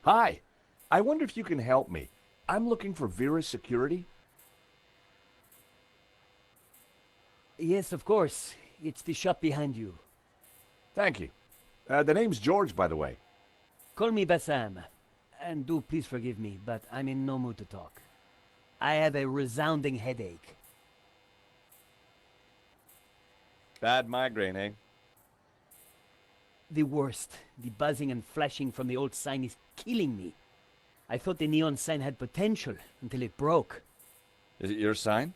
Hi. I wonder if you can help me. I'm looking for Vera Security. Yes, of course. It's the shop behind you. Thank you. The name's George, by the way. Call me Bassam. And do please forgive me, but I'm in no mood to talk. I have a resounding headache. Bad migraine, eh? The worst. The buzzing and flashing from the old sign is killing me. I thought the neon sign had potential until it broke. Is it your sign?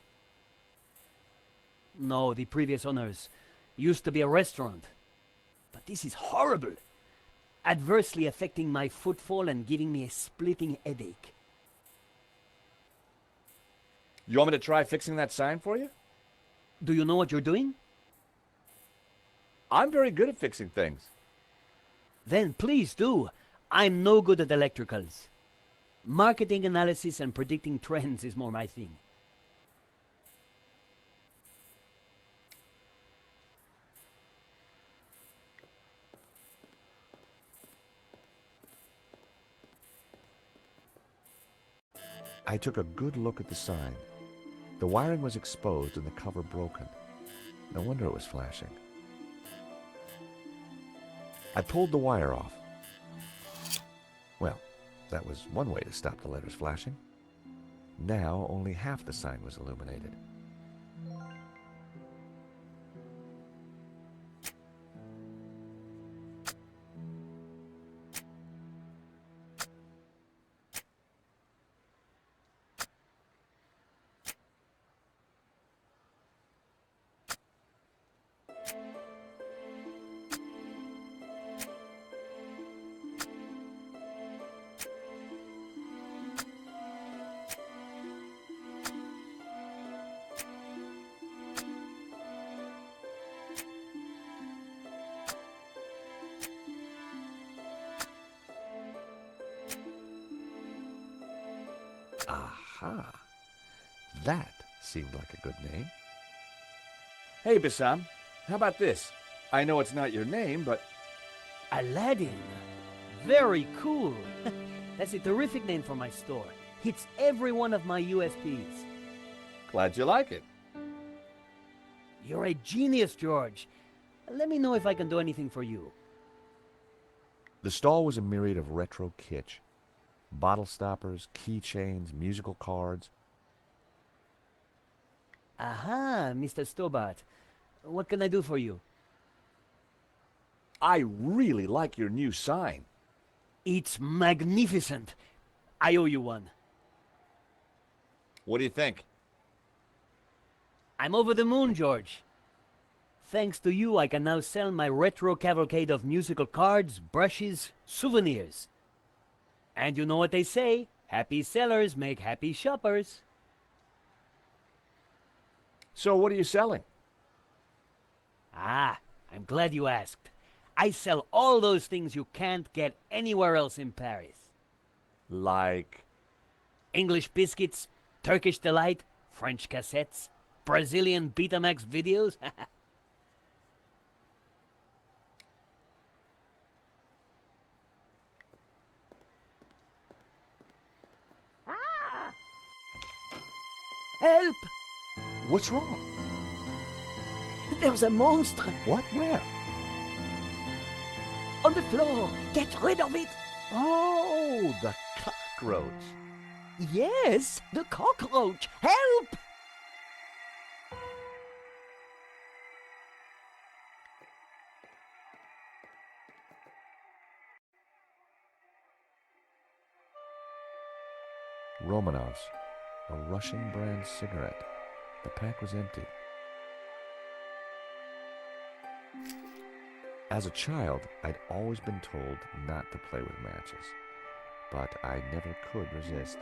No, the previous owners. Used to be a restaurant. But this is horrible. Adversely affecting my footfall and giving me a splitting headache. You want me to try fixing that sign for you? Do you know what you're doing? I'm very good at fixing things. Then please do. I'm no good at electricals. Marketing analysis and predicting trends is more my thing. I took a good look at the sign. The wiring was exposed and the cover broken. No wonder it was flashing. I pulled the wire off. Well, that was one way to stop the letters flashing. Now only half the sign was illuminated. Aha! That seemed like a good name. Hey, Bassam. How about this? I know it's not your name, but... Aladdin. Very cool. That's a terrific name for my store. Hits every one of my USPs. Glad you like it. You're a genius, George. Let me know if I can do anything for you. The stall was a myriad of retro kitsch. Bottle stoppers, keychains, musical cards. Aha, Mr. Stobart. What can I do for you? I really like your new sign. It's magnificent. I owe you one. What do you think? I'm over the moon, George. Thanks to you, I can now sell my retro cavalcade of musical cards, brushes, souvenirs. And you know what they say, happy sellers make happy shoppers. So what are you selling? Ah, I'm glad you asked. I sell all those things you can't get anywhere else in Paris. Like... English biscuits, Turkish delight, French cassettes, Brazilian Betamax videos. Help! What's wrong? There's a monster What? Where? on the floor. Get rid of it. Oh, the cockroach. Yes, the cockroach. Help! Romanovs, a Russian brand cigarette. The pack was empty. As a child, I'd always been told not to play with matches, but I never could resist.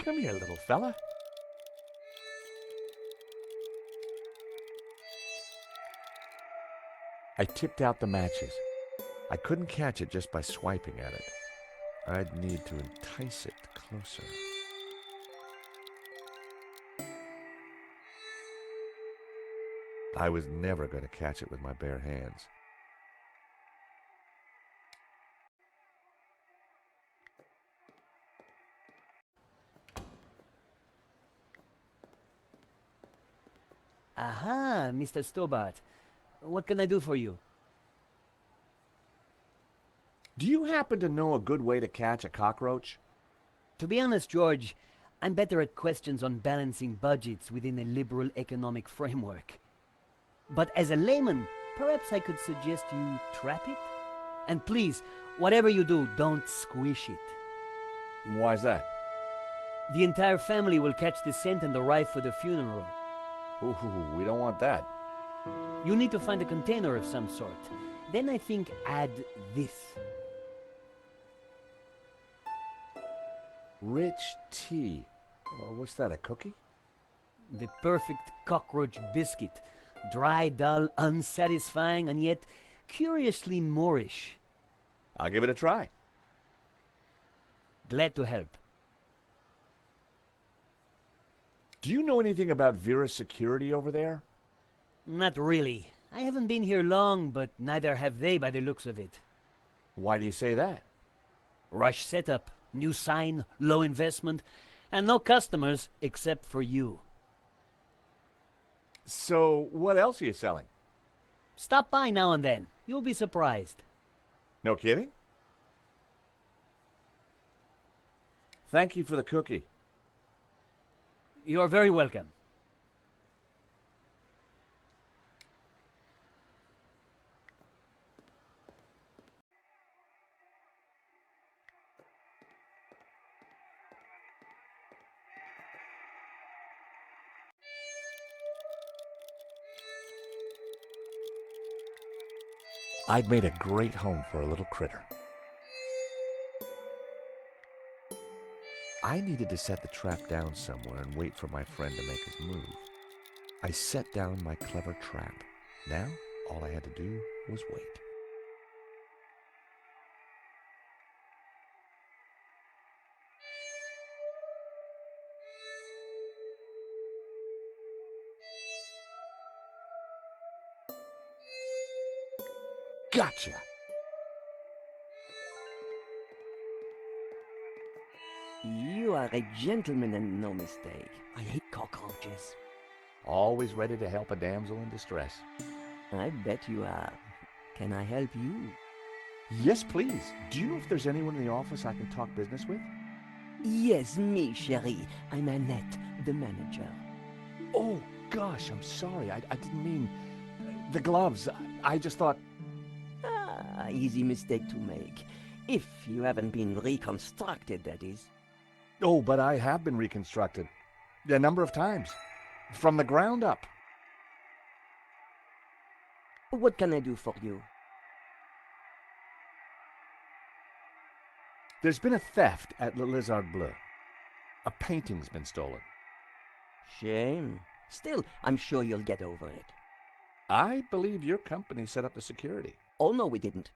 Come here, little fella. I tipped out the matches. I couldn't catch it just by swiping at it. I'd need to entice it closer. I was never going to catch it with my bare hands. Aha, Mr. Stobart. What can I do for you? Do you happen to know a good way to catch a cockroach? To be honest, George, I'm better at questions on balancing budgets within a liberal economic framework. But as a layman, perhaps I could suggest you trap it? And please, whatever you do, don't squish it. Why's that? The entire family will catch the scent and arrive for the funeral. Ooh, we don't want that. You need to find a container of some sort. Then I think add this. Rich tea. What's that, a cookie? The perfect cockroach biscuit. Dry, dull, unsatisfying, and yet curiously Moorish. I'll give it a try. Glad to help. Do you know anything about Vera Security over there? Not really. I haven't been here long, but neither have they by the looks of it. Why do you say that? Rush setup, new sign, low investment, and no customers except for you. So, what else are you selling? Stop by now and then. You'll be surprised. No kidding? Thank you for the cookie. You're very welcome. I'd made a great home for a little critter. I needed to set the trap down somewhere and wait for my friend to make his move. I set down my clever trap. Now, all I had to do was wait. Gotcha! You are a gentleman and no mistake. I hate cockroaches. Always ready to help a damsel in distress. I bet you are. Can I help you? Yes, please. Do you know if there's anyone in the office I can talk business with? Yes, me, chérie. I'm Annette, the manager. Oh, gosh, I'm sorry. I didn't mean... The gloves. I just thought... Ah, easy mistake to make. If you haven't been reconstructed, that is. Oh, but I have been reconstructed. A number of times. From the ground up. What can I do for you? There's been a theft at Le Lizard Bleu. A painting's been stolen. Shame. Still, I'm sure you'll get over it. I believe your company set up the security. Oh, no, we didn't.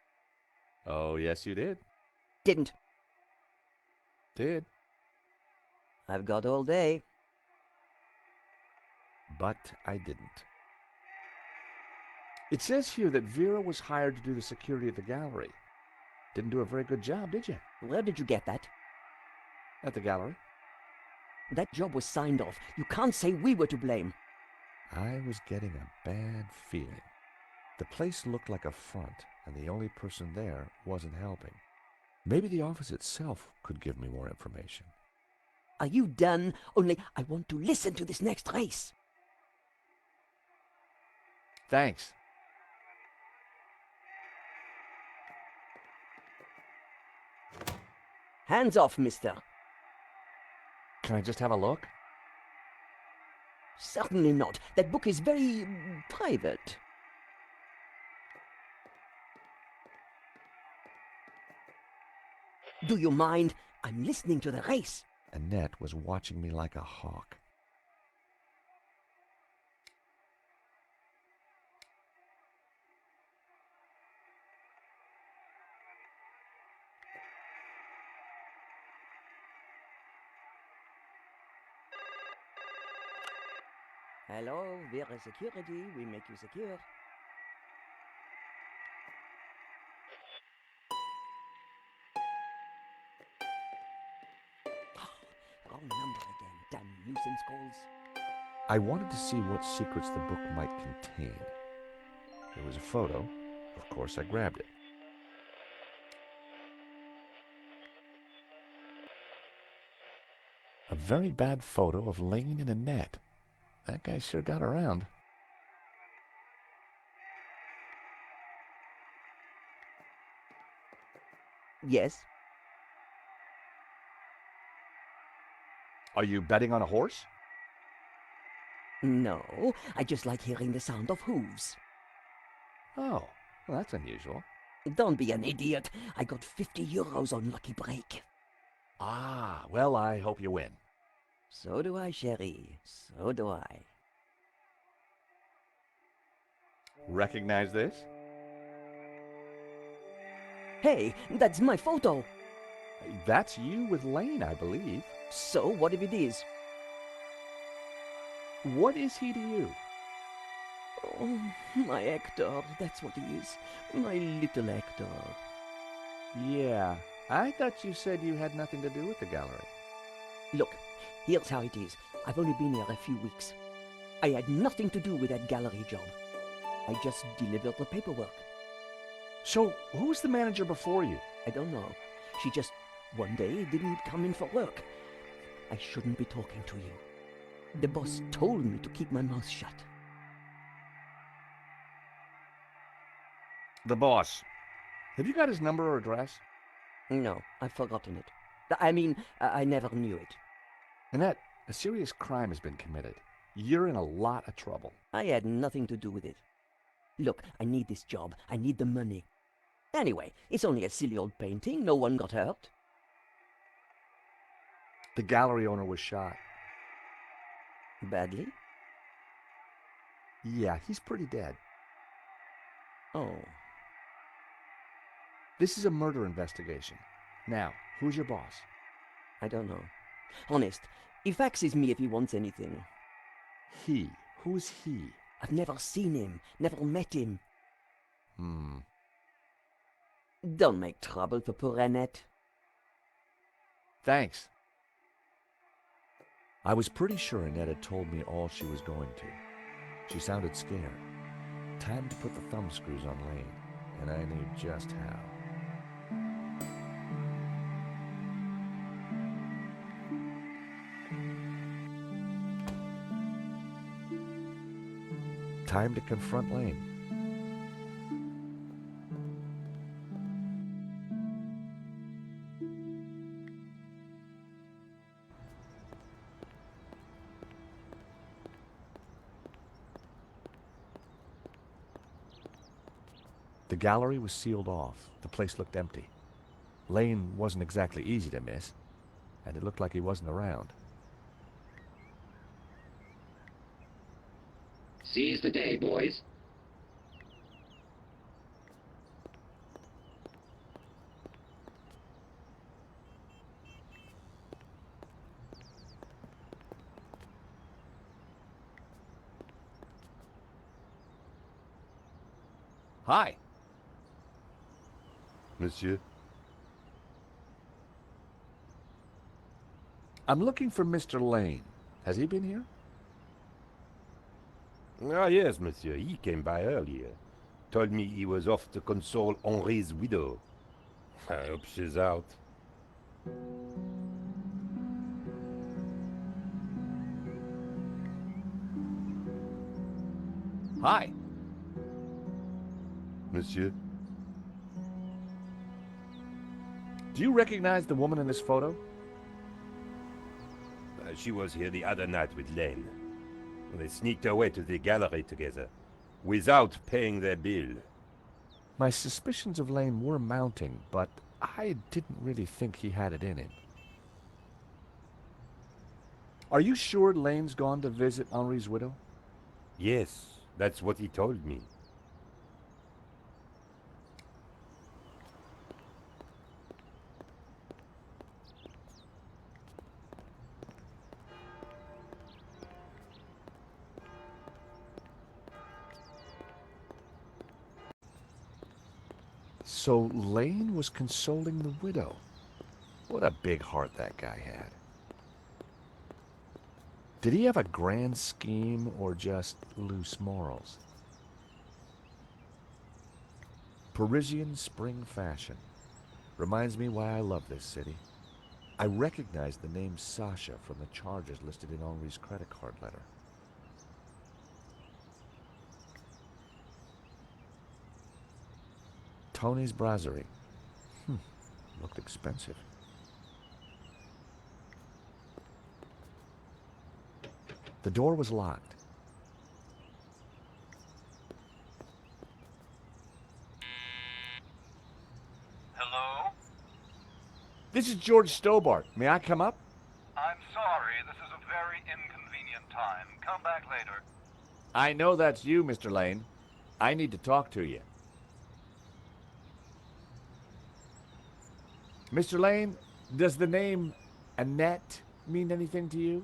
Oh, yes, you did. Didn't. Did. I've got all day. But I didn't. It says here that Vera was hired to do the security of the gallery. Didn't do a very good job, did you? Where did you get that? At the gallery? That job was signed off. You can't say we were to blame. I was getting a bad feeling. The place looked like a front, and the only person there wasn't helping. Maybe the office itself could give me more information. Are you done? Only I want to listen to this next race. Thanks. Hands off, mister. Can I just have a look? Certainly not. That book is very private. Do you mind? I'm listening to the race. Annette was watching me like a hawk. Hello, Vera Security, we make you secure. Wrong number again, damn nuisance calls. I wanted to see what secrets the book might contain. There was a photo. Of course, I grabbed it. A very bad photo of Laine and Annette. That guy sure got around. Yes? Are you betting on a horse? No, I just like hearing the sound of hooves. Oh, well, that's unusual. Don't be an idiot. I got 50 euros on Lucky Break. Ah, well, I hope you win. So do I, chérie. So do I. Recognize this? Hey, that's my photo. That's you with Laine, I believe. So what if it is? What is he to you? Oh, my Hector, that's what he is. My little Hector. Yeah, I thought you said you had nothing to do with the gallery. Look, here's how it is. I've only been here a few weeks. I had nothing to do with that gallery job. I just delivered the paperwork. So, who's the manager before you? I don't know. She just, one day, didn't come in for work. I shouldn't be talking to you. The boss told me to keep my mouth shut. The boss. Have you got his number or address? No, I've forgotten it. I never knew it. Annette, a serious crime has been committed. You're in a lot of trouble. I had nothing to do with it. Look, I need this job. I need the money. Anyway, it's only a silly old painting. No one got hurt. The gallery owner was shot. Badly? Yeah, he's pretty dead. Oh. This is a murder investigation. Now, who's your boss? I don't know. Honest, he faxes me if he wants anything. He. Who's he? I've never seen him, never met him. Don't make trouble for poor Annette. Thanks. I was pretty sure Annette had told me all she was going to. She sounded scared. Time to put the thumb screws on Laine, and I knew just how. Time to confront Laine. The gallery was sealed off. The place looked empty. Laine wasn't exactly easy to miss, and it looked like he wasn't around. Seize the day, boys. Hi. Monsieur? I'm looking for Mr. Laine. Has he been here? Ah, yes, monsieur. He came by earlier. Told me he was off to console Henri's widow. I hope she's out. Hi. Monsieur? Do you recognize the woman in this photo? She was here the other night with Laine. They sneaked away to the gallery together, without paying their bill. My suspicions of Laine were mounting, but I didn't really think he had it in him. Are you sure Laine's gone to visit Henri's widow? Yes, that's what he told me. So Laine was consoling the widow. What a big heart that guy had. Did he have a grand scheme or just loose morals? Parisian spring fashion. Reminds me why I love this city. I recognize the name Sasha from the charges listed in Henri's credit card letter. Tony's Brasserie. Looked expensive. The door was locked. Hello? This is George Stobart. May I come up? I'm sorry, this is a very inconvenient time. Come back later. I know that's you, Mr. Laine. I need to talk to you. Mr. Laine, does the name Annette mean anything to you?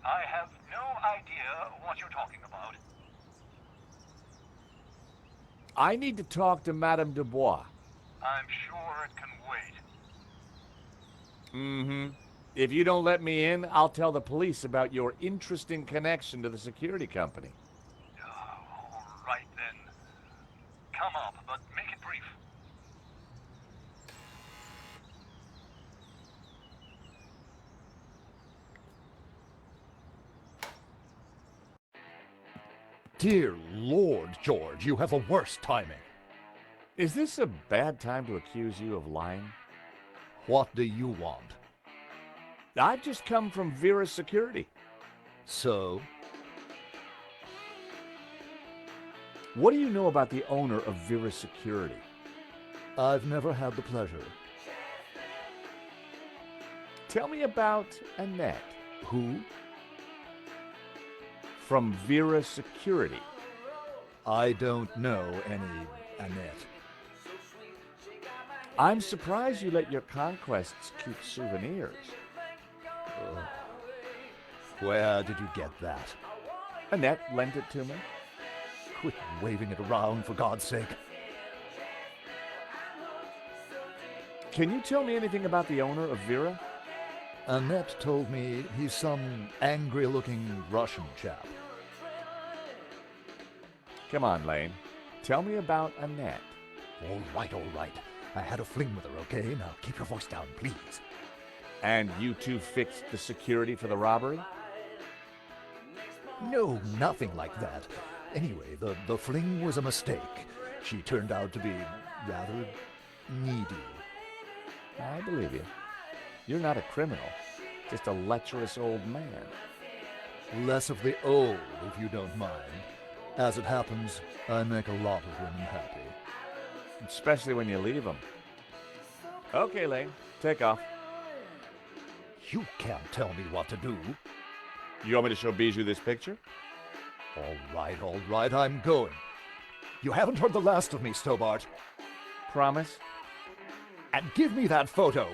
I have no idea what you're talking about. I need to talk to Madame Dubois. I'm sure it can wait. Mm-hmm. If you don't let me in, I'll tell the police about your interesting connection to the security company. All right then. Come up, but make it brief. Dear Lord, George, you have the worst timing. Is this a bad time to accuse you of lying? What do you want? I've just come from Vera Security. So? What do you know about the owner of Vera Security? I've never had the pleasure. Tell me about Annette. Who? From Vera Security. I don't know any Annette. I'm surprised you let your conquests keep souvenirs. Where did you get that? Annette lent it to me. Quit waving it around, for God's sake. Can you tell me anything about the owner of Vera? Annette told me he's some angry-looking Russian chap. Come on, Laine. Tell me about Annette. All right. I had a fling with her, okay? Now keep your voice down, please. And you two fixed the security for the robbery? No, nothing like that. Anyway, the fling was a mistake. She turned out to be rather needy. I believe you. You're not a criminal, just a lecherous old man. Less of the old, if you don't mind. As it happens, I make a lot of women happy. Especially when you leave them. Okay, Laine, take off. You can't tell me what to do. You want me to show Bijou this picture? All right, I'm going. You haven't heard the last of me, Stobart. Promise? And give me that photo.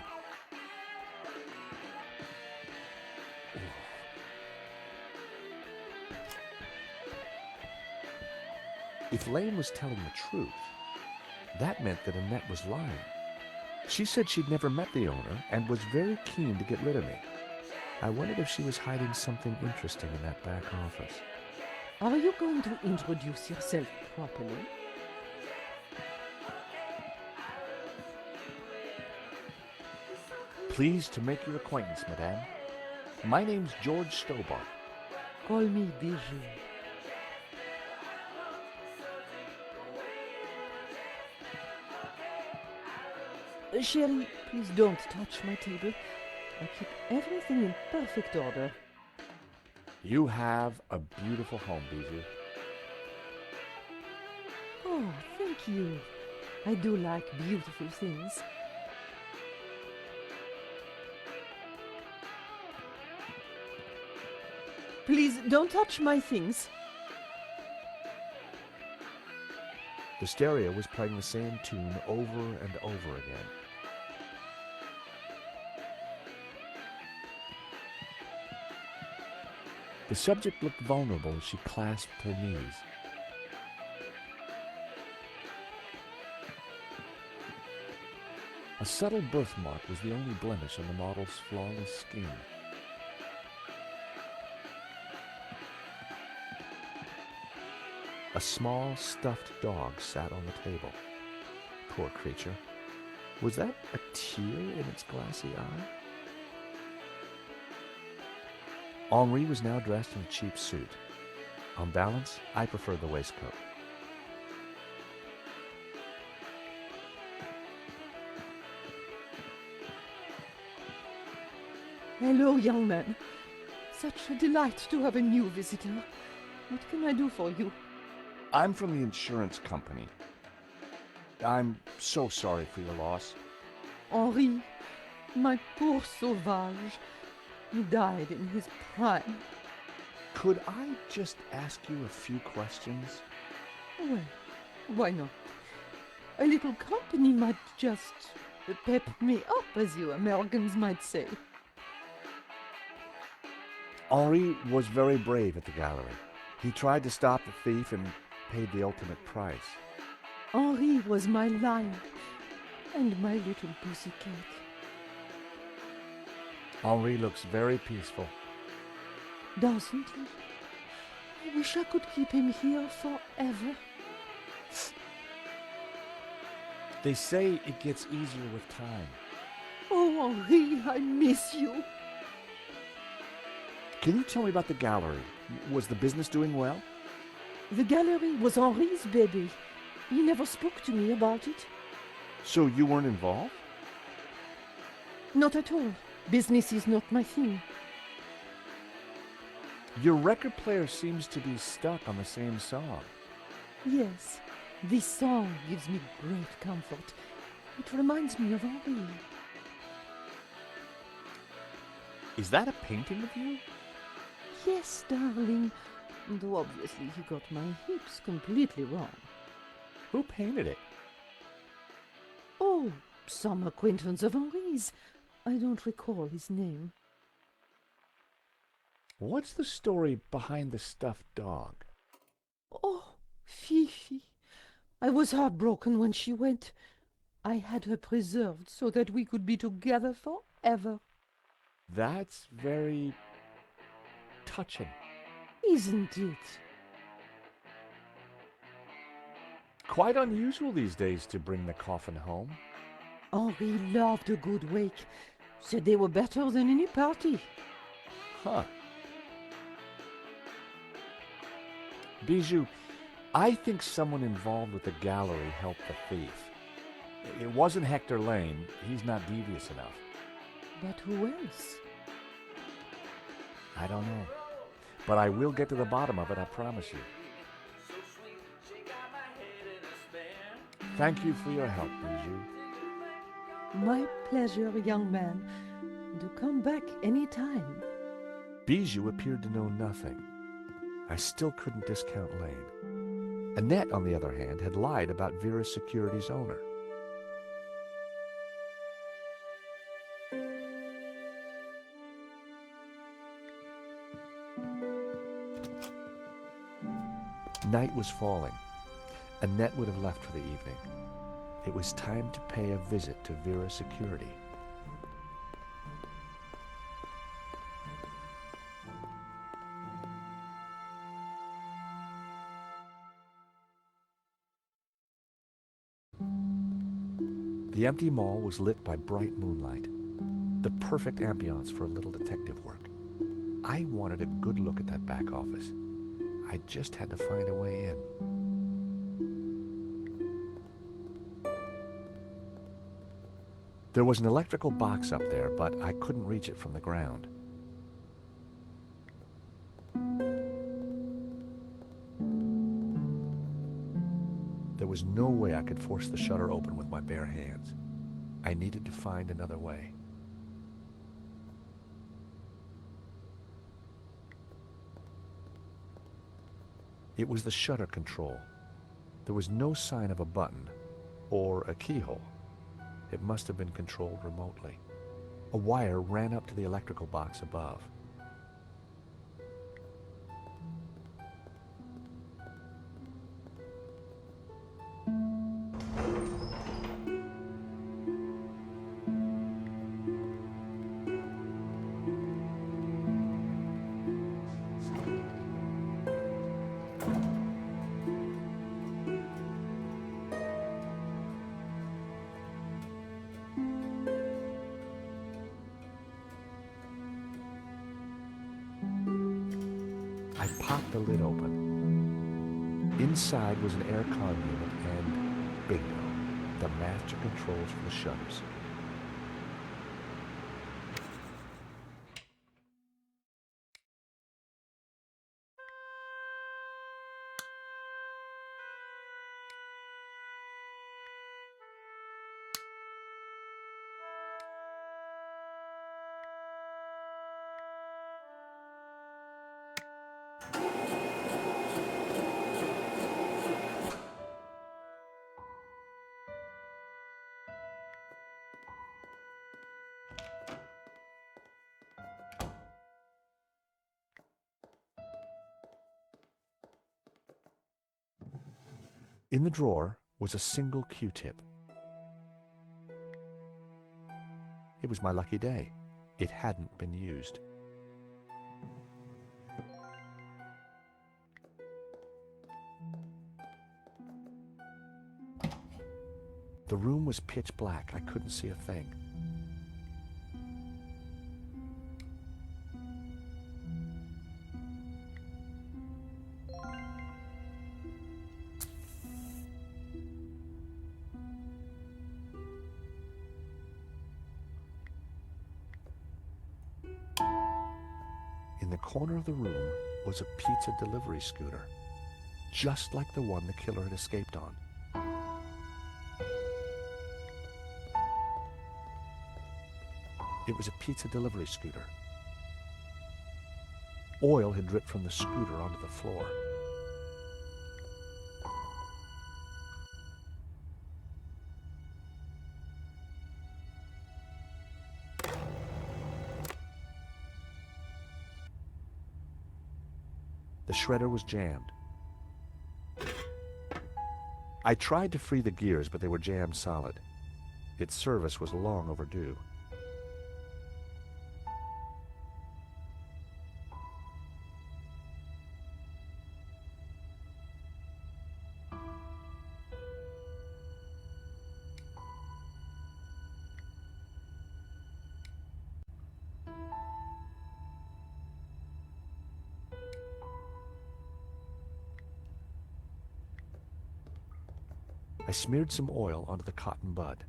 If Laine was telling the truth, that meant that Annette was lying. She said she'd never met the owner and was very keen to get rid of me. I wondered if she was hiding something interesting in that back office. Are you going to introduce yourself properly? Pleased to make your acquaintance, madame. My name's George Stobart. Call me Bijou. Sherry, please don't touch my table. I keep everything in perfect order. You have a beautiful home, Bijou. Oh, thank you. I do like beautiful things. Please don't touch my things. The stereo was playing the same tune over and over again. The subject looked vulnerable as she clasped her knees. subtle birthmark was the only blemish on the model's flawless skin. A small stuffed dog sat on the table. Poor creature. Was that a tear in its glassy eye? Henri was now dressed in a cheap suit. On balance, I preferred the waistcoat. Hello, young man. Such a delight to have a new visitor. What can I do for you? I'm from the insurance company. I'm so sorry for your loss. Henri, my poor sauvage. He died in his prime. Could I just ask you a few questions? Well, why not? A little company might just pep me up, as you Americans might say. Henri was very brave at the gallery. He tried to stop the thief and paid the ultimate price. Henri was my lion and my little pussycat. Henri looks very peaceful. Doesn't he? I wish I could keep him here forever. They say it gets easier with time. Oh, Henri, I miss you. Can you tell me about the gallery? Was the business doing well? The gallery was Henri's baby. He never spoke to me about it. So you weren't involved? Not at all. Business is not my thing. Your record player seems to be stuck on the same song. Yes, this song gives me great comfort. It reminds me of Henri. Is that a painting of you? Yes, darling. Though obviously he got my hips completely wrong. Who painted it? Oh, some acquaintance of Henri's. I don't recall his name. What's the story behind the stuffed dog? Oh, Fifi. I was heartbroken when she went. I had her preserved so that we could be together forever. That's very touching. Isn't it? Quite unusual these days to bring the coffin home. Henri loved a good wake. Said they were better than any party. Huh. Bijou, I think someone involved with the gallery helped the thief. It wasn't Hector Laine. He's not devious enough. But who else? I don't know. But I will get to the bottom of it, I promise you. Thank you for your help, Bijou. My pleasure, young man. Do come back any time. Bijou appeared to know nothing. I still couldn't discount Laine. Annette, on the other hand, had lied about Vera Security's owner. Night was falling. Annette would have left for the evening. It was time to pay a visit to Vera Security. The empty mall was lit by bright moonlight, the perfect ambiance for a little detective work. I wanted a good look at that back office. I just had to find a way in. There was an electrical box up there, but I couldn't reach it from the ground. There was no way I could force the shutter open with my bare hands. I needed to find another way. It was the shutter control. There was no sign of a button or a keyhole. It must have been controlled remotely. A wire ran up to the electrical box above. I popped the lid open. Inside was an aircon unit and bingo, the master controls for the shutters. In the drawer was a single Q-tip. It was my lucky day. It hadn't been used. The room was pitch black. I couldn't see a thing. In the corner of the room was a pizza delivery scooter, just like the one the killer had escaped on. It was a pizza delivery scooter. Oil had dripped from the scooter onto the floor. The shredder was jammed. I tried to free the gears, but they were jammed solid. Its service was long overdue. I smeared some oil onto the cotton bud.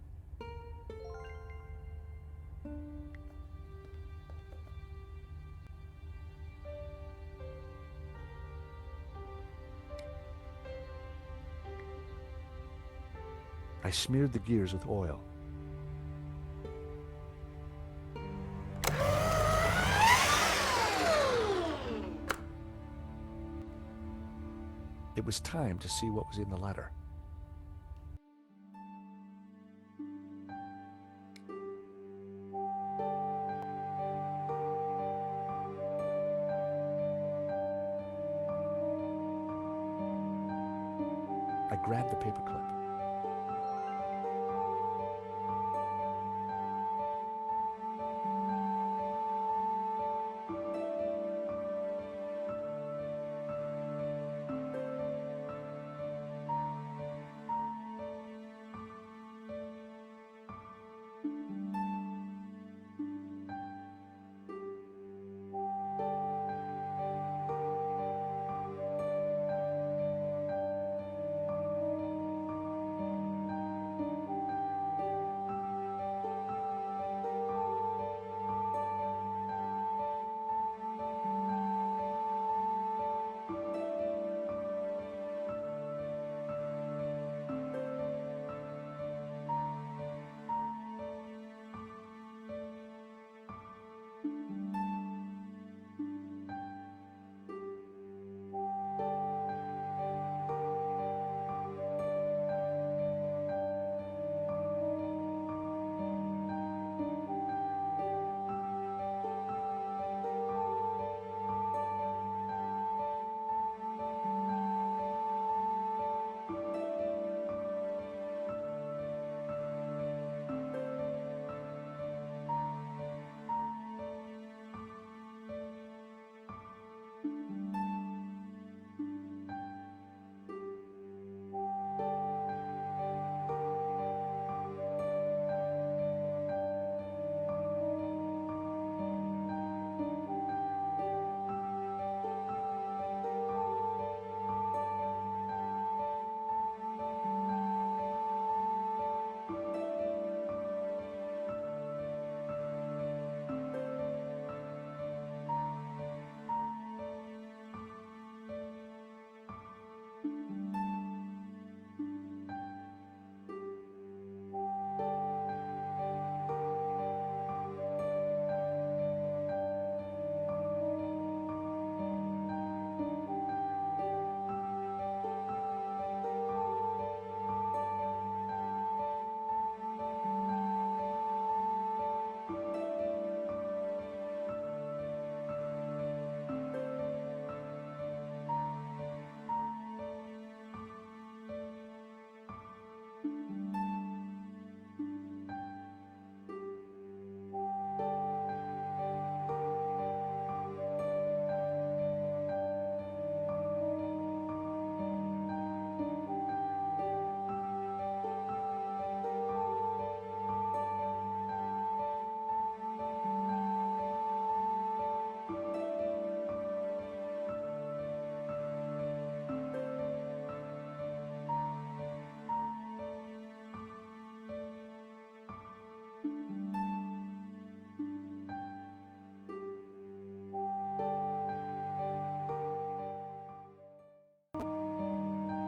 I smeared the gears with oil. It was time to see what was in the letter. I grabbed the paperclip.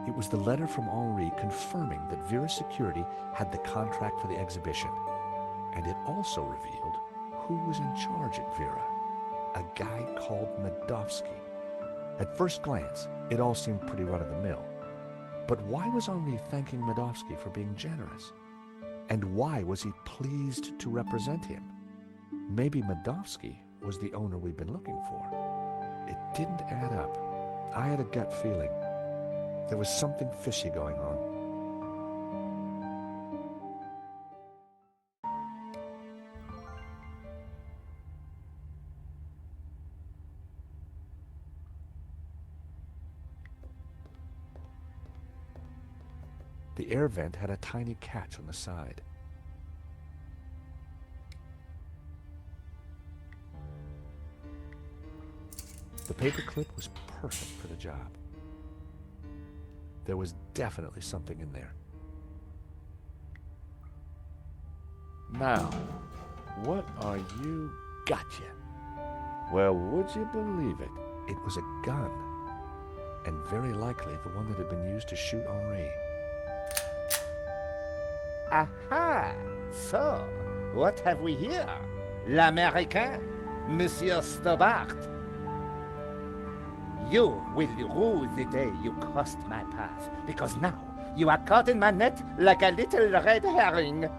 It was the letter from Henri confirming that Vera Security had the contract for the exhibition. And it also revealed who was in charge at Vera. A guy called Medovsky. At first glance, it all seemed pretty run-of-the-mill. But why was Henri thanking Medovsky for being generous? And why was he pleased to represent him? Maybe Medovsky was the owner we'd been looking for. It didn't add up. I had a gut feeling. There was something fishy going on. The air vent had a tiny catch on the side. The paperclip was perfect for the job. There was definitely something in there. Now, what are you... Gotcha! Well, would you believe it? It was a gun, and very likely the one that had been used to shoot Henri. Aha! So, what have we here? L'Américain, Monsieur Stobart. You will rue the day you crossed my path, because now you are caught in my net like a little red herring.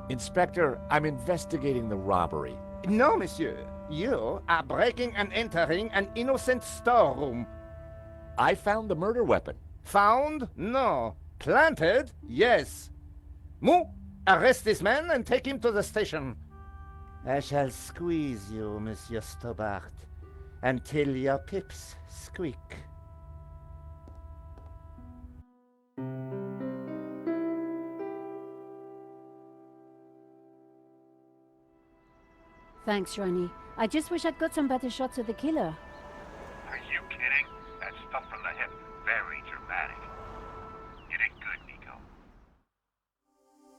Inspector, I'm investigating the robbery. No, monsieur. You are breaking and entering an innocent storeroom. I found the murder weapon. Found? No. Planted? Yes. Moo, arrest this man and take him to the station. I shall squeeze you, Monsieur Stobart, until your pips squeak. Thanks, Ronnie. I just wish I'd got some better shots of the killer. Are you kidding? That stuff from the hip, very dramatic. You did good, Nico.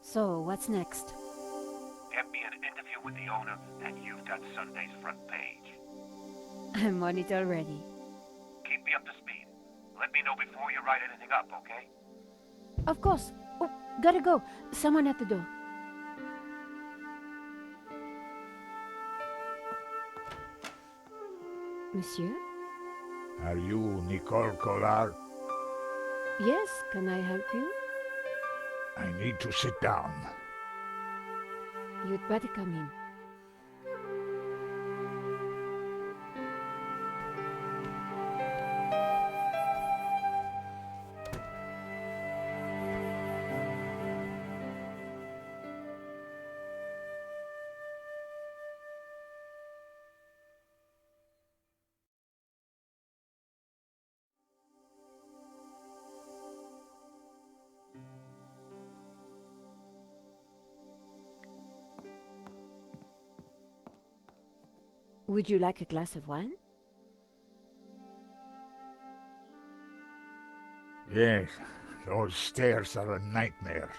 So, what's next? Get me an interview with the owner, and you've got Sunday's front page. I'm on it already. Keep me up to speed. Let me know before you write anything up, okay? Of course. Oh, gotta go. Someone at the door. Monsieur? Are you Nicole Collard? Yes, can I help you? I need to sit down. You'd better come in. Would you like a glass of wine? Yes, those stairs are a nightmare.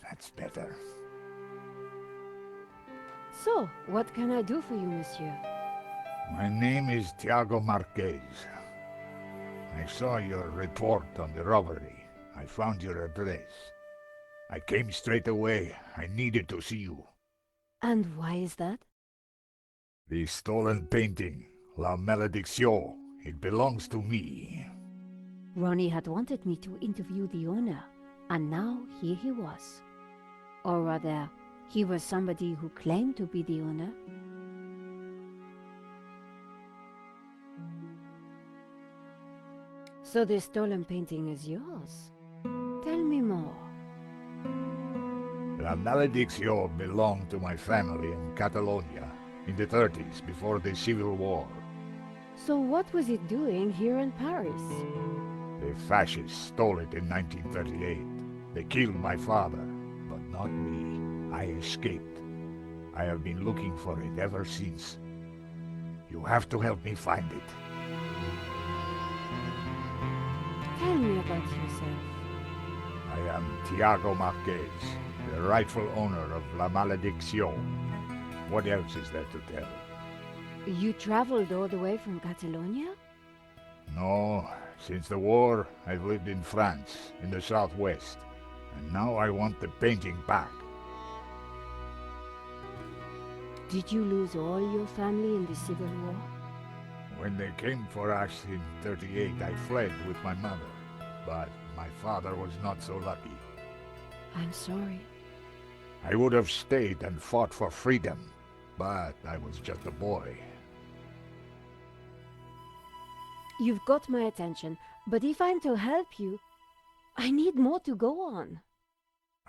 That's better. So, what can I do for you, monsieur? My name is Tiago Marques. I saw your report on the robbery. I found your address. I came straight away. I needed to see you. And why is that? The stolen painting, La Malediccio. It belongs to me. Ronnie had wanted me to interview the owner, and now here he was. Or rather, he was somebody who claimed to be the owner. So the stolen painting is yours. Tell me more. La Malediccio belonged to my family in Catalonia in the 30s, before the Civil War. So what was it doing here in Paris? The fascists stole it in 1938. They killed my father, but not me. I escaped. I have been looking for it ever since. You have to help me find it. Tell me about yourself. I am Tiago Marques, the rightful owner of La Malediccio. What else is there to tell? You traveled all the way from Catalonia? No, since the war, I've lived in France, in the southwest, and now I want the painting back. Did you lose all your family in the Civil War? When they came for us in '38, I fled with my mother, but my father was not so lucky. I'm sorry. I would have stayed and fought for freedom, but I was just a boy. You've got my attention, but if I'm to help you, I need more to go on.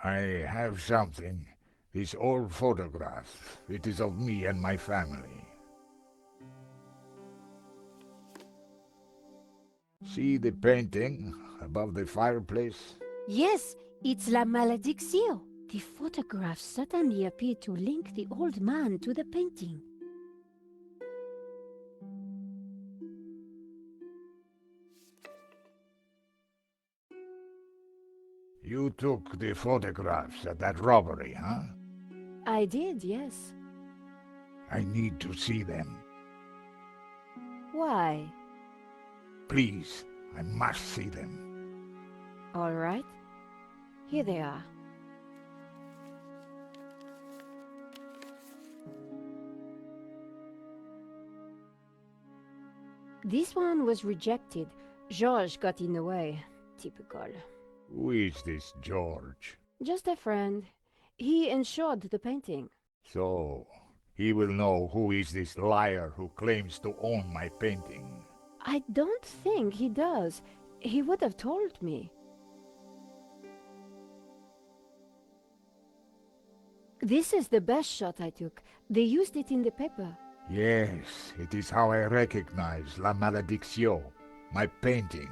I have something. This old photograph. It is of me and my family. See the painting above the fireplace? Yes, it's La Malediccio. The photograph suddenly appeared to link the old man to the painting. You took the photographs at that robbery, huh? I did, yes. I need to see them. Why? Please, I must see them. All right. Here they are. This one was rejected. Georges got in the way. Typical. Who is this George? Just a friend. He insured the painting. So, he will know who is this liar who claims to own my painting. I don't think he does. He would have told me. This is the best shot I took. They used it in the paper. Yes, it is how I recognize La Malediccio, my painting.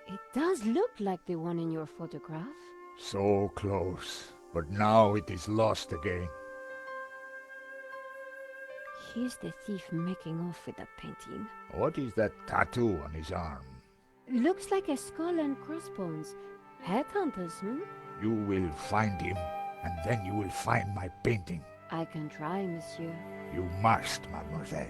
It does look like the one in your photograph. So close, but now it is lost again. Here's the thief making off with the painting. What is that tattoo on his arm? Looks like a skull and crossbones. Headhunters, You will find him, and then you will find my painting. I can try, monsieur. You must, mademoiselle.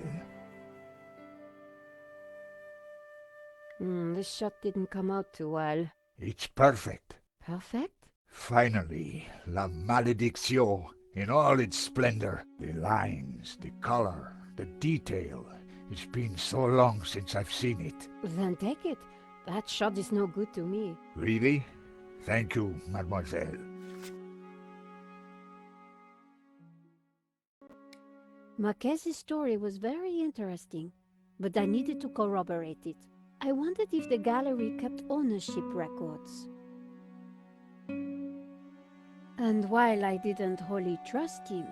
This shot didn't come out too well. It's perfect. Perfect? Finally, La Malediccio, in all its splendor. The lines, the color, the detail. It's been so long since I've seen it. Then take it. That shot is no good to me. Really? Thank you, mademoiselle. Marques' story was very interesting, but I needed to corroborate it. I wondered if the gallery kept ownership records. And while I didn't wholly trust him,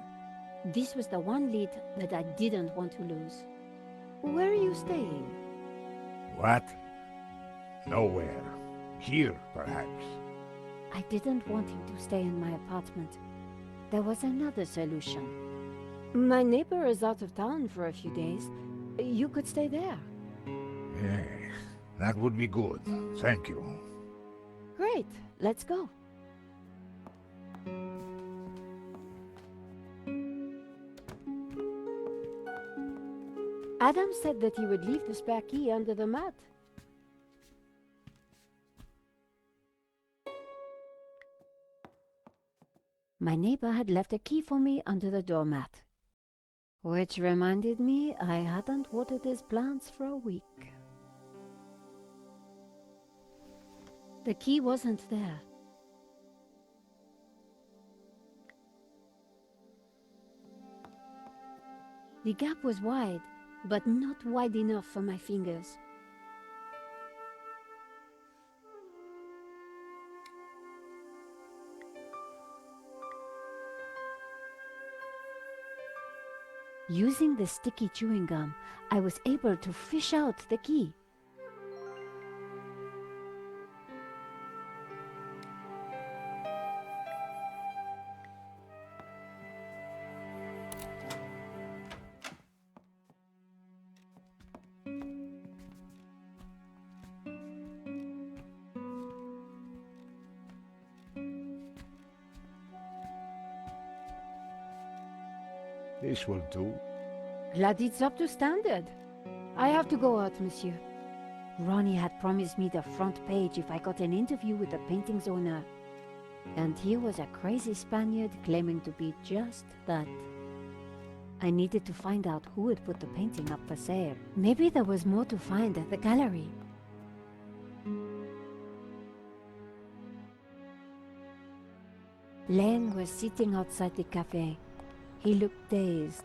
this was the one lead that I didn't want to lose. Where are you staying? What? Nowhere. Here, perhaps. I didn't want him to stay in my apartment. There was another solution. My neighbor is out of town for a few days. You could stay there. Yes, that would be good. Thank you. Great, let's go. Adam said that he would leave the spare key under the mat. My neighbor had left a key for me under the doormat. Which reminded me I hadn't watered his plants for a week. The key wasn't there. The gap was wide, but not wide enough for my fingers. Using the sticky chewing gum, I was able to fish out the key. This will do. Glad it's up to standard. I have to go out, monsieur. Ronnie had promised me the front page if I got an interview with the painting's owner. And here was a crazy Spaniard claiming to be just that. I needed to find out who had put the painting up for sale. Maybe there was more to find at the gallery. Laine was sitting outside the cafe. He looked dazed.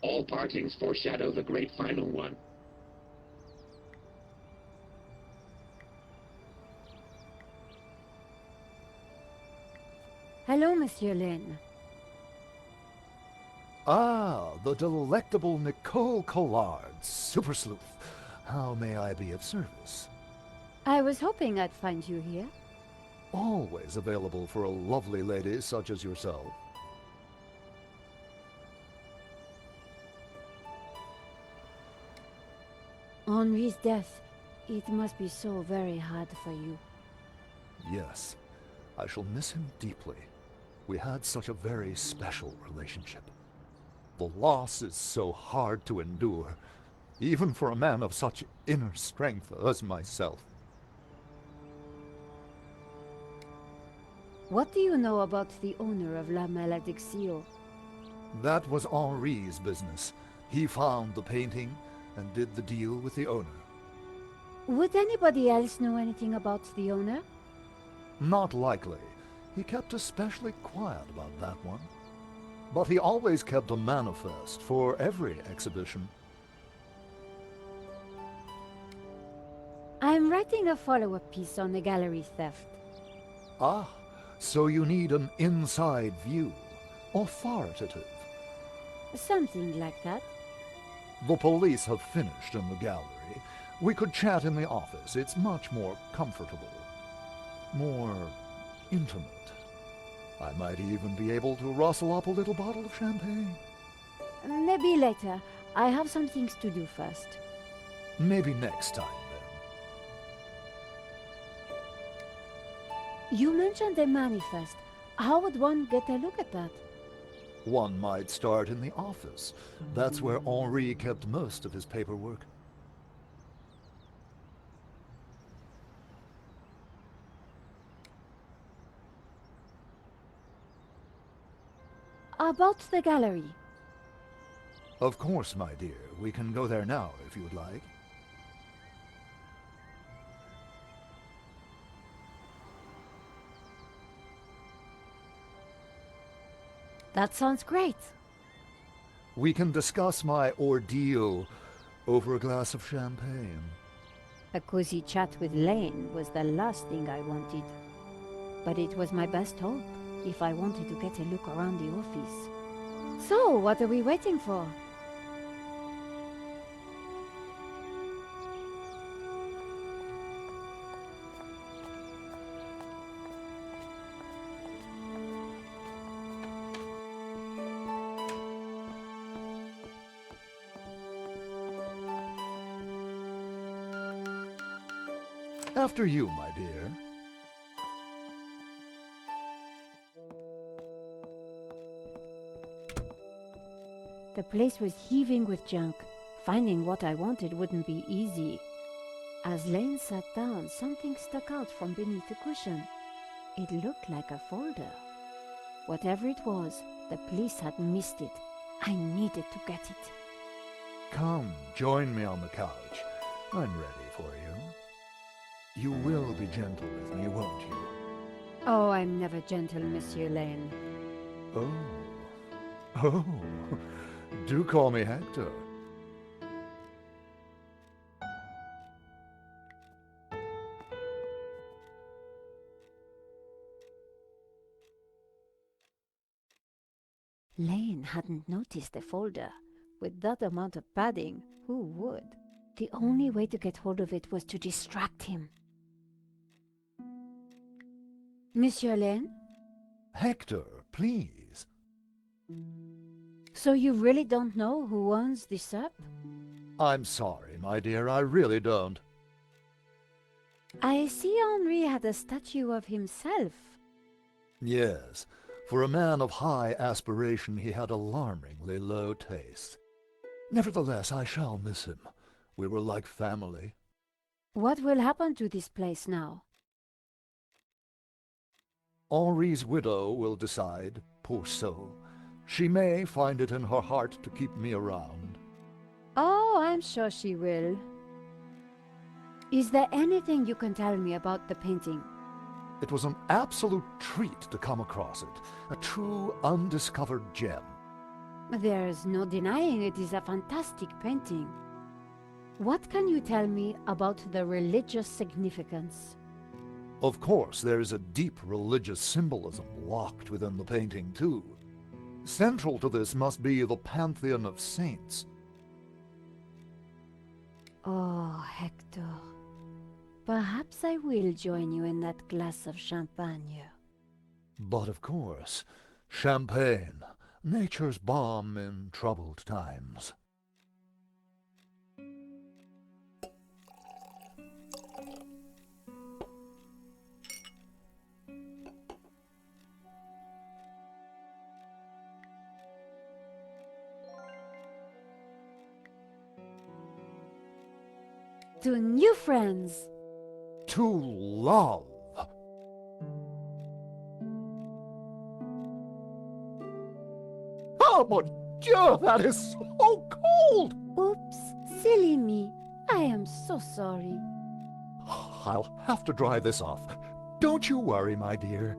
All partings foreshadow the great final one. Hello, Monsieur Laine. Ah, the delectable Nicole Collard, super sleuth. How may I be of service? I was hoping I'd find you here. Always available for a lovely lady such as yourself. Henri's death, it must be so very hard for you. Yes, I shall miss him deeply. We had such a very special relationship. The loss is so hard to endure, even for a man of such inner strength as myself. What do you know about the owner of La Malediccio? That was Henri's business. He found the painting and did the deal with the owner. Would anybody else know anything about the owner? Not likely. He kept especially quiet about that one. But he always kept a manifest for every exhibition. I'm writing a follow-up piece on the gallery theft. Ah, so you need an inside view. Authoritative. Something like that. The police have finished in the gallery. We could chat in the office. It's much more comfortable. More intimate. I might even be able to rustle up a little bottle of champagne. Maybe later. I have some things to do first. Maybe next time, then. You mentioned a manifest. How would one get a look at that? One might start in the office. That's where Henri kept most of his paperwork. About the gallery. Of course, my dear. We can go there now, if you would like. That sounds great. We can discuss my ordeal over a glass of champagne. A cozy chat with Laine was the last thing I wanted. But it was my best hope if I wanted to get a look around the office. So, what are we waiting for? After you, my dear. The place was heaving with junk. Finding what I wanted wouldn't be easy. As Laine sat down, something stuck out from beneath the cushion. It looked like a folder. Whatever it was, the police had missed it. I needed to get it. Come, join me on the couch. I'm ready for you. You will be gentle with me, won't you? Oh, I'm never gentle, Monsieur Laine. Oh. Oh. Do call me Hector. Laine hadn't noticed the folder. With that amount of padding, who would? The only way to get hold of it was to distract him. Monsieur Laine? Hector, please. So you really don't know who owns this up? I'm sorry, my dear, I really don't. I see Henri had a statue of himself. Yes, for a man of high aspiration, he had alarmingly low taste. Nevertheless, I shall miss him. We were like family. What will happen to this place now? Henri's widow will decide, poor soul. She may find it in her heart to keep me around. Oh, I'm sure she will. Is there anything you can tell me about the painting? It was an absolute treat to come across it, a true undiscovered gem. There's no denying it is a fantastic painting. What can you tell me about the religious significance? Of course, there is a deep religious symbolism locked within the painting, too. Central to this must be the pantheon of saints. Oh, Hector. Perhaps I will join you in that glass of champagne. But of course, champagne, nature's balm in troubled times. To new friends! To love! Oh, mon Dieu, that is so cold! Oops, silly me. I am so sorry. I'll have to dry this off. Don't you worry, my dear.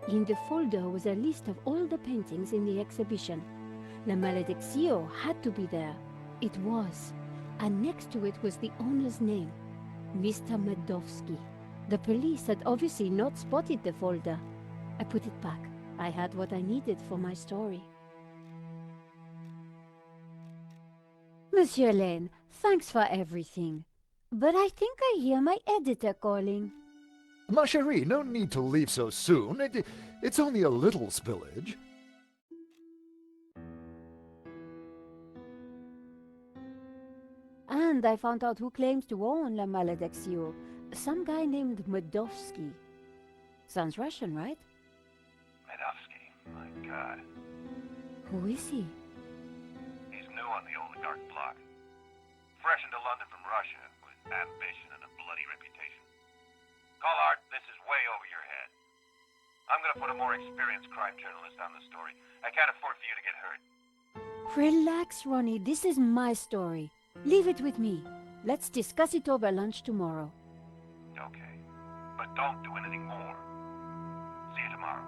In the folder was a list of all the paintings in the exhibition. La Malediccio had to be there. It was. And next to it was the owner's name, Mr. Medovsky. The police had obviously not spotted the folder. I put it back. I had what I needed for my story. Monsieur Laine, thanks for everything. But I think I hear my editor calling. Ma chérie, no need to leave so soon. It's only a little spillage. And I found out who claims to own La Malediccio. Some guy named Medovsky. Sounds Russian, right? Medovsky, my God. Who is he? He's new on the oligarch block. Fresh into London from Russia, with ambition and a bloody reputation. Collard, this is way over your head. I'm gonna put a more experienced crime journalist on the story. I can't afford for you to get hurt. Relax, Ronnie. This is my story. Leave it with me. Let's discuss it over lunch tomorrow. Okay. But don't do anything more. See you tomorrow.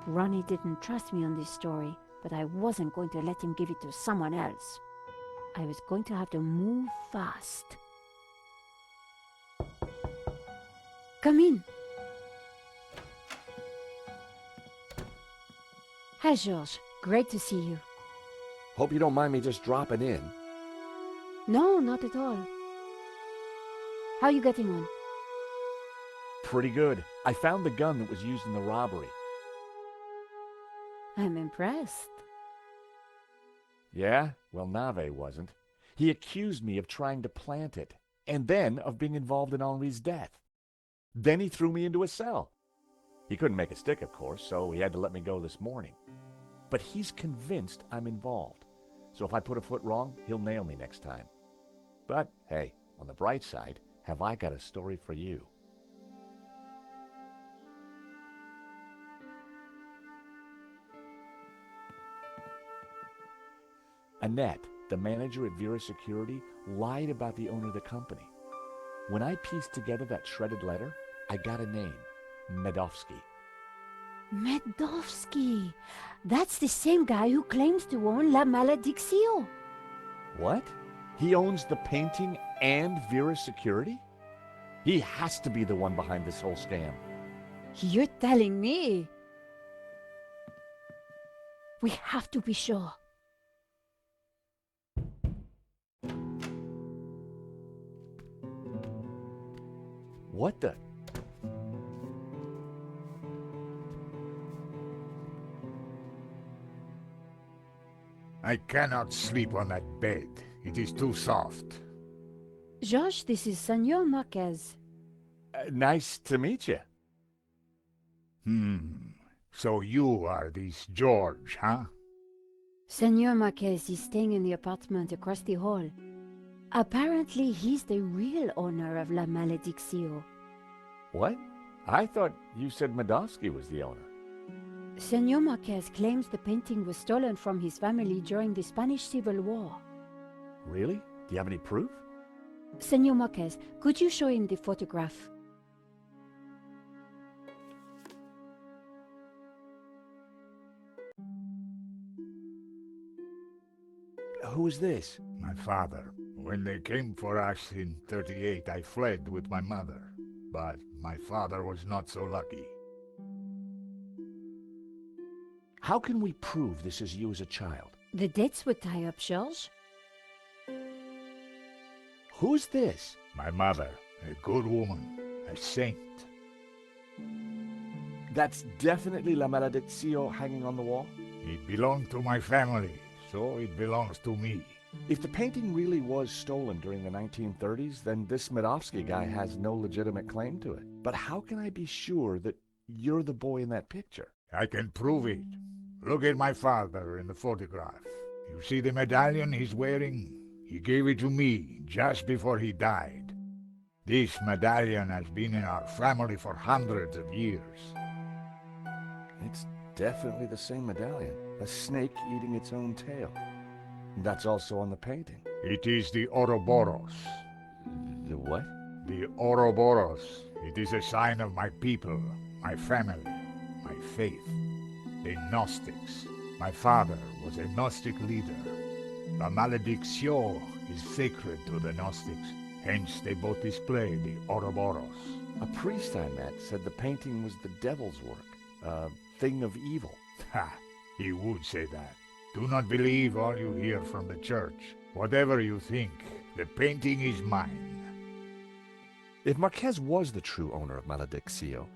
Ronnie didn't trust me on this story, but I wasn't going to let him give it to someone else. I was going to have to move fast. Come in. Hi, Georges. Great to see you. Hope you don't mind me just dropping in. No, not at all. How are you getting on? Pretty good. I found the gun that was used in the robbery. I'm impressed. Yeah? Well, Nave wasn't. He accused me of trying to plant it, and then of being involved in Henri's death. Then he threw me into a cell. He couldn't make a stick, of course, so he had to let me go this morning. But he's convinced I'm involved. So if I put a foot wrong, he'll nail me next time. But, hey, on the bright side, have I got a story for you. Annette, the manager at Vera Security, lied about the owner of the company. When I pieced together that shredded letter, I got a name, Medovsky. Medovsky! That's the same guy who claims to own La Malediccio. What? He owns the painting and Vera Security? He has to be the one behind this whole scam. You're telling me? We have to be sure. What the? I cannot sleep on that bed. It is too soft. George, this is Senor Marques. Nice to meet you. So you are this George, huh? Senor Marques is staying in the apartment across the hall. Apparently, he's the real owner of La Malediccio. What? I thought you said Medovsky was the owner. Senor Marques claims the painting was stolen from his family during the Spanish Civil War. Really? Do you have any proof? Senor Marques, could you show him the photograph? Who is this? My father. When they came for us in 38, I fled with my mother. But my father was not so lucky. How can we prove this is you as a child? The dates would tie up, George. Who's this? My mother, a good woman, a saint. That's definitely La Malediccio hanging on the wall? It belonged to my family, so it belongs to me. If the painting really was stolen during the 1930s, then this Medovsky guy has no legitimate claim to it. But how can I be sure that you're the boy in that picture? I can prove it. Look at my father in the photograph. You see the medallion he's wearing? He gave it to me just before he died. This medallion has been in our family for hundreds of years. It's definitely the same medallion. A snake eating its own tail. That's also on the painting. It is the Ouroboros. The what? The Ouroboros. It is a sign of my people, my family, my faith. The Gnostics. My father was a Gnostic leader. La Malediccio is sacred to the Gnostics. Hence they both display the Ouroboros. A priest I met said the painting was the devil's work. A thing of evil. Ha! He would say that. Do not believe all you hear from the church. Whatever you think, the painting is mine. If Marques was the true owner of Malediccio,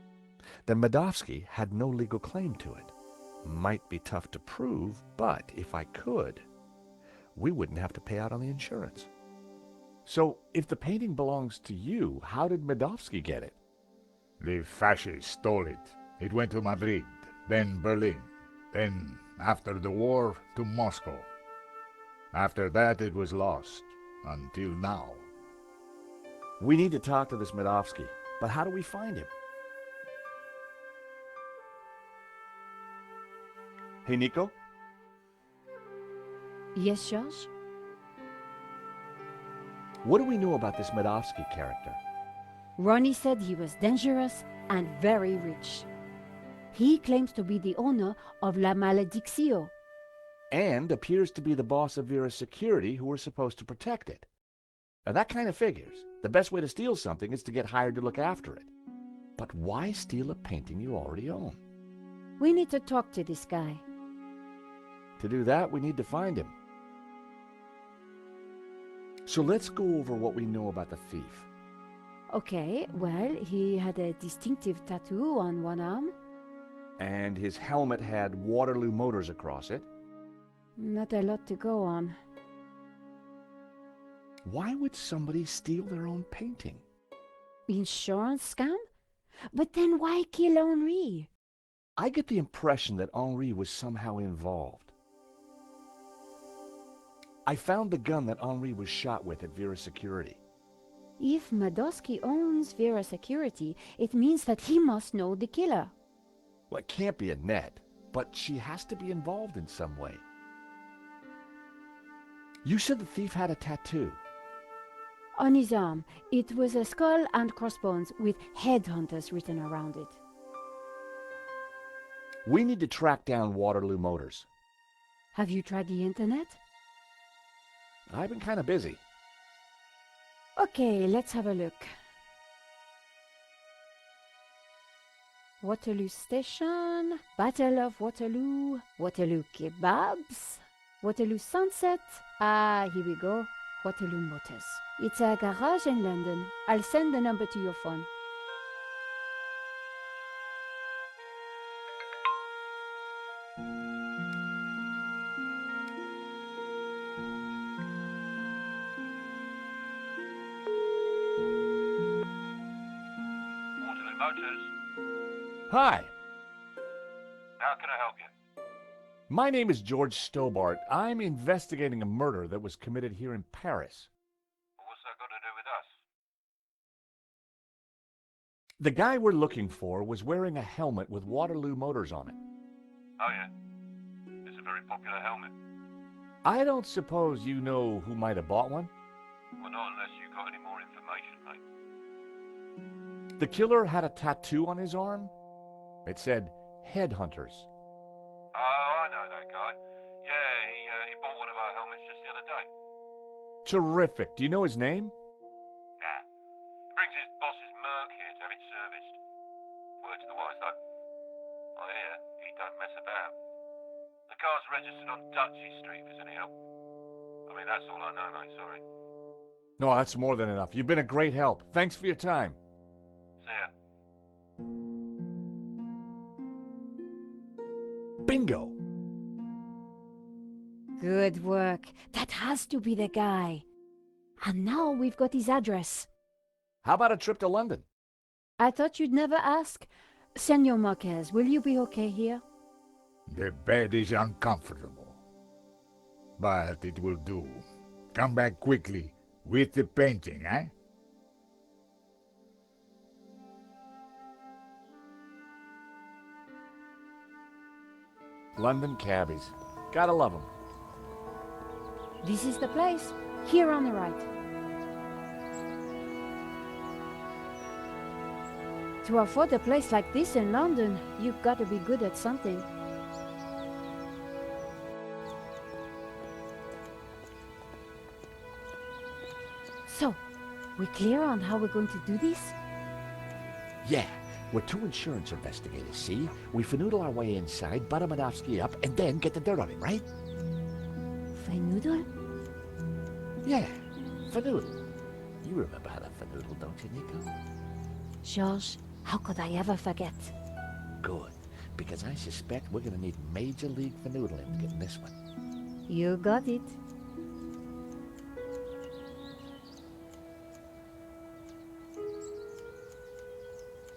then Medovsky had no legal claim to it. Might be tough to prove, but if I could, we wouldn't have to pay out on the insurance. So, if the painting belongs to you, how did Medovsky get it? The fascists stole it. It went to Madrid, then Berlin, then, after the war, to Moscow. After that, it was lost, until now. We need to talk to this Medovsky, but how do we find him? Hey, Nico? Yes, George? What do we know about this Medovsky character? Ronnie said he was dangerous and very rich. He claims to be the owner of La Malediccio. And appears to be the boss of Vera Security, who were supposed to protect it. Now that kind of figures. The best way to steal something is to get hired to look after it. But why steal a painting you already own? We need to talk to this guy. To do that, we need to find him. So let's go over what we know about the thief. Okay, well, he had a distinctive tattoo on one arm. And his helmet had Waterloo Motors across it. Not a lot to go on. Why would somebody steal their own painting? Insurance scam? But then why kill Henri? I get the impression that Henri was somehow involved. I found the gun that Henri was shot with at Vera Security. If Medovsky owns Vera Security, it means that he must know the killer. Well, it can't be Annette, but she has to be involved in some way. You said the thief had a tattoo. On his arm, it was a skull and crossbones with headhunters written around it. We need to track down Waterloo Motors. Have you tried the internet? I've been kind of busy. Okay, let's have a look. Waterloo Station, Battle of Waterloo, Waterloo Kebabs, Waterloo Sunset. Ah, here we go. Waterloo Motors. It's a garage in London. I'll send the number to your phone. Motors, Hi, how can I help you? my name is George Stobart. I'm investigating a murder that was committed here in Paris. What's that got to do with us? The guy we're looking for was wearing a helmet with Waterloo Motors on it. Oh yeah, it's a very popular helmet. I don't suppose you know who might have bought one? Well, not unless you've got any more information, mate. The killer had a tattoo on his arm. It said, Headhunters. Oh, I know that guy. Yeah, he bought one of our helmets just the other day. Terrific. Do you know his name? Nah. He brings his boss's Merc here to have it serviced. Word to the wise, though. I hear he don't mess about. The car's registered on Dutchy Street, if there's any help. I mean, that's all I know, mate, sorry. No, that's more than enough. You've been a great help. Thanks for your time. See ya. Bingo! Good work. That has to be the guy. And now we've got his address. How about a trip to London? I thought you'd never ask. Senor Marques, will you be okay here? The bed is uncomfortable, but it will do. Come back quickly with the painting, eh? London cabbies. Gotta love them. This is the place. Here on the right. To afford a place like this in London, you've got to be good at something. So, we clear on how we're going to do this? Yeah, we're two insurance investigators, see? We finagle our way inside, butter Medovsky up, and then get the dirt on him, right? Finagle? Yeah, finagle. You remember how to finagle, don't you, Nico? George, how could I ever forget? Good, because I suspect we're gonna need major league finaggling to get in this one. You got it.